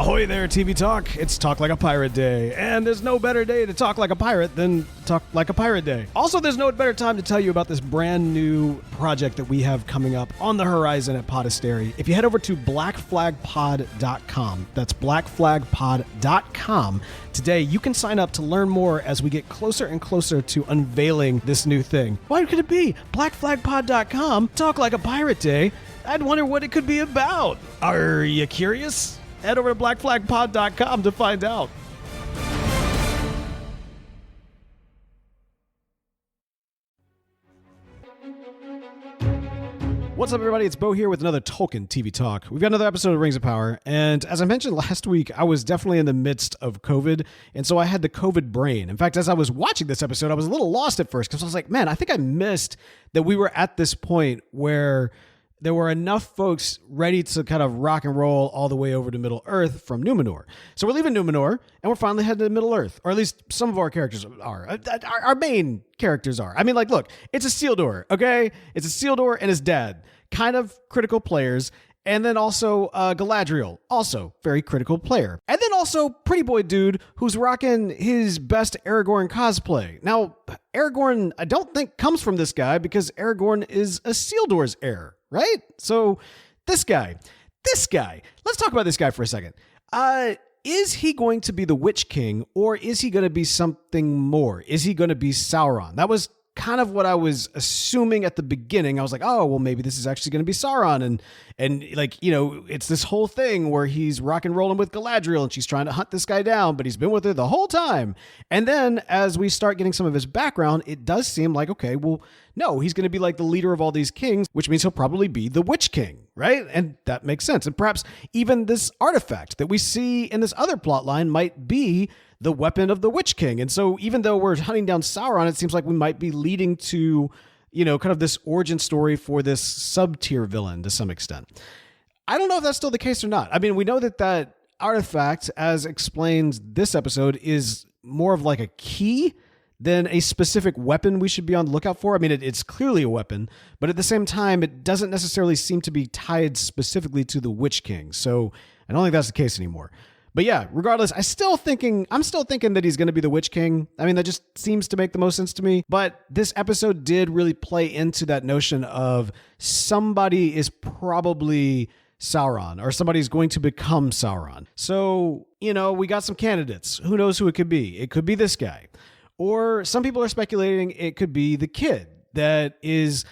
Ahoy there, TV Talk. It's Talk Like a Pirate Day. And there's no better day to talk like a pirate than Talk Like a Pirate Day. Also, there's no better time to tell you about this brand new project that we have coming up on the horizon at Podastery. If you head over to blackflagpod.com, that's blackflagpod.com, today you can sign up to learn more as we get closer and closer to unveiling this new thing. Why could it be? Blackflagpod.com, Talk Like a Pirate Day. I'd wonder what it could be about. Are you curious? Head over to blackflagpod.com to find out. What's up, everybody? It's Bo here with another Tolkien TV Talk. We've got another episode of Rings of Power, and as I mentioned last week, I was definitely in the midst of COVID, and so I had the COVID brain. In fact, as I was watching this episode, I was a little lost at first, because I was like, man, I think I missed that we were at this point where there were enough folks ready to kind of rock and roll all the way over to Middle-earth from Númenor. So we're leaving Númenor, and we're finally heading to Middle-earth, or at least some of our characters are. Our main characters are. I mean, like, look, it's a Isildur, okay? It's Isildur and his dad, kind of critical players. And then also Galadriel, also very critical player. And then also Pretty Boy Dude, who's rocking his best Aragorn cosplay. Now, Aragorn, I don't think comes from this guy because Aragorn is Isildur's heir, right? So this guy, let's talk about this guy for a second. Is he going to be the Witch King, or is he going to be something more? Is he going to be Sauron? That was kind of what I was assuming at the beginning. I was like, oh, well, maybe this is actually going to be Sauron. And like, you know, it's this whole thing where he's rock and rolling with Galadriel and she's trying to hunt this guy down, but he's been with her the whole time. And then as we start getting some of his background, it does seem like, okay, well, no, he's going to be like the leader of all these kings, which means he'll probably be the Witch King, right? And that makes sense. And perhaps even this artifact that we see in this other plot line might be the weapon of the Witch King. And so even though we're hunting down Sauron, it seems like we might be leading to, you know, kind of this origin story for this sub-tier villain to some extent. I don't know if that's still the case or not. I mean, we know that that artifact, as explains this episode, is more of like a key than a specific weapon we should be on the lookout for. I mean, it's clearly a weapon, but at the same time, it doesn't necessarily seem to be tied specifically to the Witch King. So I don't think that's the case anymore. But yeah, regardless, I'm still thinking that he's going to be the Witch King. I mean, that just seems to make the most sense to me. But this episode did really play into that notion of somebody is probably Sauron, or somebody's going to become Sauron. So, you know, we got some candidates. Who knows who it could be? It could be this guy. Or some people are speculating it could be the kid that is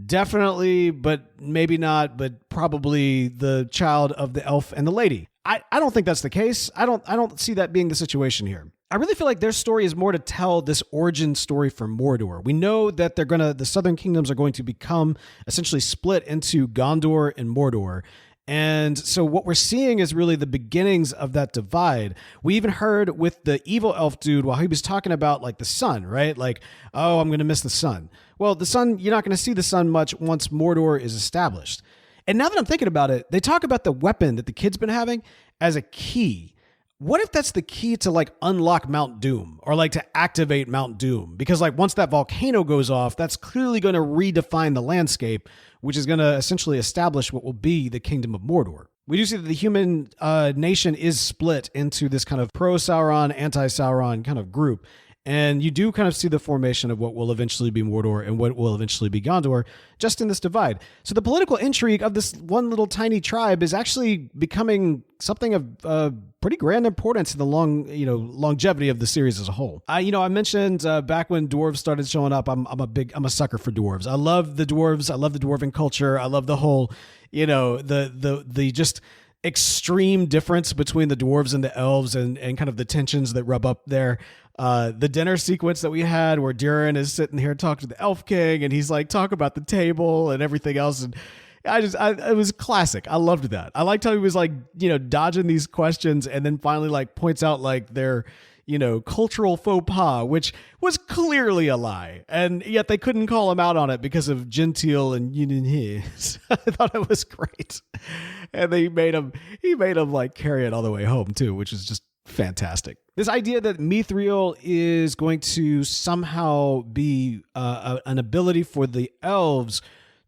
definitely, but maybe not, but probably the child of the elf and the lady. I don't think that's the case. I don't see that being the situation here. I really feel like their story is more to tell this origin story for Mordor. We know that the Southern Kingdoms are going to become essentially split into Gondor and Mordor. And so what we're seeing is really the beginnings of that divide. We even heard with the evil elf dude while he was talking about like the sun, right? Like, oh, I'm going to miss the sun. Well, the sun, you're not going to see the sun much once Mordor is established. And now that I'm thinking about it, they talk about the weapon that the kid's been having as a key. What if that's the key to like unlock Mount Doom, or like to activate Mount Doom? Because like once that volcano goes off, that's clearly going to redefine the landscape, which is going to essentially establish what will be the Kingdom of Mordor. We do see that the human nation is split into this kind of pro-Sauron, anti-Sauron kind of group. And you do kind of see the formation of what will eventually be Mordor and what will eventually be Gondor just in this divide. So the political intrigue of this one little tiny tribe is actually becoming something of pretty grand importance in the longevity of the series as a whole. I mentioned back when dwarves started showing up, I'm a sucker for dwarves. I love the dwarves. I love the dwarven culture. I love the whole, the just extreme difference between the dwarves and the elves and kind of the tensions that rub up there. The dinner sequence that we had where Durin is sitting here talking to the Elf King and he's like, talk about the table and everything else. And it was classic. I loved that. I liked how he was like, dodging these questions and then finally like points out like their, cultural faux pas, which was clearly a lie. And yet they couldn't call him out on it because of genteel and his. I thought it was great. And he made him like carry it all the way home too, which is just fantastic. This idea that Mithril is going to somehow be an ability for the elves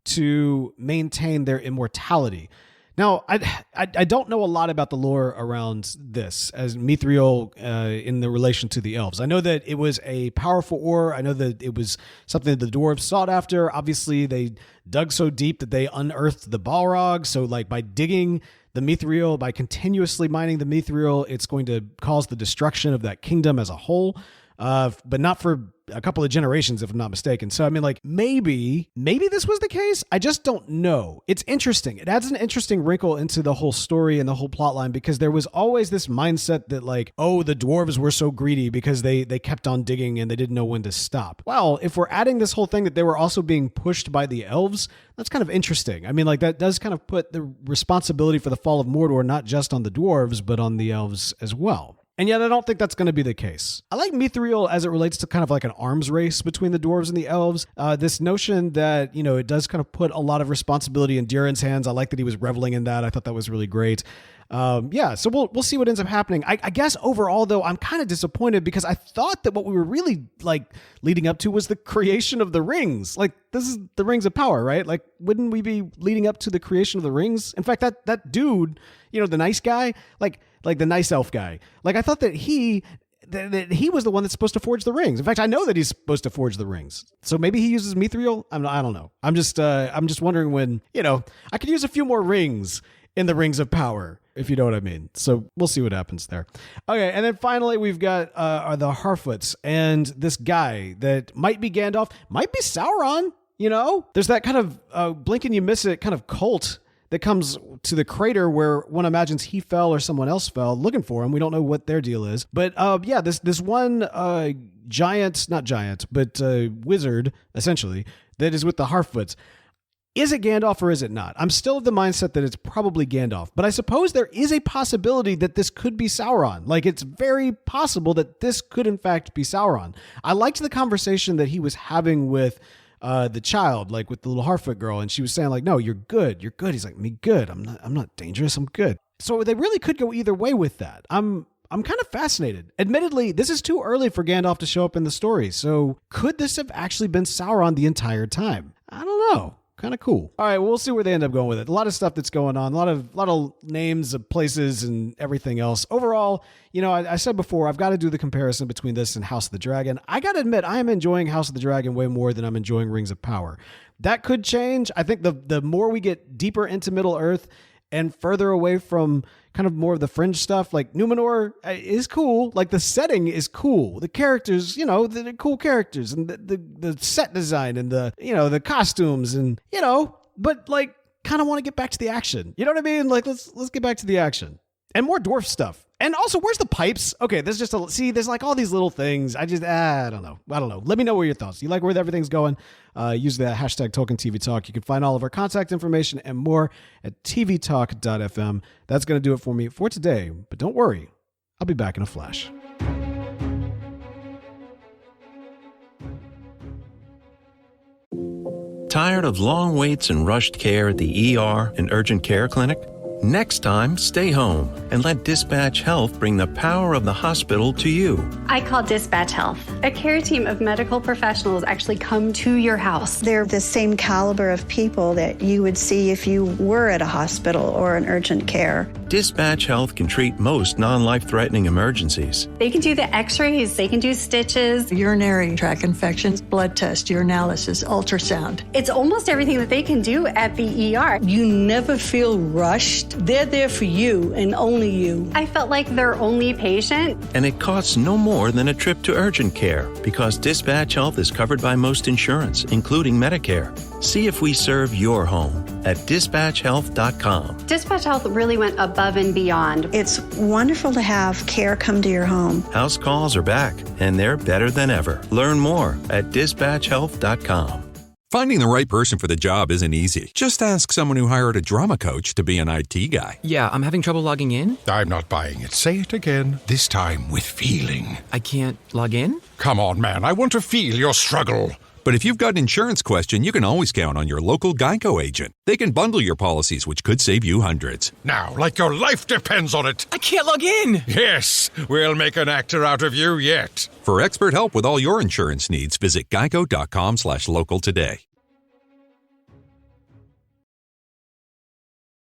to maintain their immortality. Now, I don't know a lot about the lore around this as Mithril in the relation to the elves. I know that it was a powerful ore. I know that it was something that the dwarves sought after. Obviously, they dug so deep that they unearthed the Balrog. So, like, by digging the Mithril, by continuously mining the Mithril, it's going to cause the destruction of that kingdom as a whole. But not for a couple of generations, if I'm not mistaken. So, I mean, like, maybe this was the case. I just don't know. It's interesting. It adds an interesting wrinkle into the whole story and the whole plot line, because there was always this mindset that, like, oh, the dwarves were so greedy because they kept on digging and they didn't know when to stop. Well, if we're adding this whole thing that they were also being pushed by the elves, that's kind of interesting. I mean, like, that does kind of put the responsibility for the fall of Mordor not just on the dwarves, but on the elves as well. And yet I don't think that's going to be the case. I like Mithril as it relates to kind of like an arms race between the dwarves and the elves. This notion that, you know, it does kind of put a lot of responsibility in Durin's hands. I like that he was reveling in that. I thought that was really great. So we'll see what ends up happening. I guess overall, though, I'm kind of disappointed because I thought that what we were really like leading up to was the creation of the rings. Like, this is the rings of power, right? Like, wouldn't we be leading up to the creation of the rings? In fact, that dude, you know, the nice guy, like the nice elf guy, like, I thought that he was the one that's supposed to forge the rings. In fact, I know that he's supposed to forge the rings. So maybe he uses Mithril. I don't know. I'm just wondering when, you know, I could use a few more rings in the rings of power, if you know what I mean. So we'll see what happens there. Okay, and then finally we've got the Harfoots and this guy that might be Gandalf, might be Sauron, you know? There's that kind of blink and you miss it kind of cult that comes to the crater where one imagines he fell or someone else fell looking for him. We don't know what their deal is. But this one wizard, essentially, that is with the Harfoots. Is it Gandalf or is it not? I'm still of the mindset that it's probably Gandalf, but I suppose there is a possibility that this could be Sauron. Like, it's very possible that this could in fact be Sauron. I liked the conversation that he was having with the child, like with the little Harfoot girl, and she was saying like, no, you're good. He's like, me good. I'm not dangerous. I'm good. So they really could go either way with that. I'm kind of fascinated. Admittedly, this is too early for Gandalf to show up in the story. So could this have actually been Sauron the entire time? I don't know. Kind of cool. All right, we'll see where they end up going with it. A lot of stuff that's going on, a lot of names of places and everything else. Overall, you know, I said before, I've got to do the comparison between this and House of the Dragon. I got to admit, I am enjoying House of the Dragon way more than I'm enjoying Rings of Power. That could change. I think the more we get deeper into Middle-earth and further away from kind of more of the fringe stuff, like Númenor is cool. Like, the setting is cool. The characters, you know, they're cool characters, and the set design and the, you know, the costumes, and, you know, but like, kind of want to get back to the action. You know what I mean? Like, let's get back to the action and more dwarf stuff. And also, where's the pipes? Okay, there's there's like all these little things. I don't know. Let me know what your thoughts. You like where everything's going? Use the hashtag TolkienTVTalk. You can find all of our contact information and more at tvtalk.fm. That's going to do it for me for today. But don't worry, I'll be back in a flash. Tired of long waits and rushed care at the ER and urgent care clinic? Next time, stay home and let Dispatch Health bring the power of the hospital to you. I call Dispatch Health. A care team of medical professionals actually come to your house. They're the same caliber of people that you would see if you were at a hospital or an urgent care. Dispatch Health can treat most non-life-threatening emergencies. They can do the x-rays, they can do stitches, urinary tract infections, blood test, urinalysis, ultrasound. It's almost everything that they can do at the ER. You never feel rushed. They're there for you and only you. I felt like their only patient. And it costs no more than a trip to urgent care because Dispatch Health is covered by most insurance, including Medicare. See if we serve your home at dispatchhealth.com. Dispatch Health really went above and beyond. It's wonderful to have care come to your home. House calls are back, and they're better than ever. Learn more at dispatchhealth.com. Finding the right person for the job isn't easy. Just ask someone who hired a drama coach to be an IT guy. Yeah, I'm having trouble logging in. I'm not buying it. Say it again, this time with feeling. I can't log in? Come on, man. I want to feel your struggle. But if you've got an insurance question, you can always count on your local Geico agent. They can bundle your policies, which could save you hundreds. Now, like your life depends on it. I can't log in. Yes, we'll make an actor out of you yet. For expert help with all your insurance needs, visit geico.com/local today.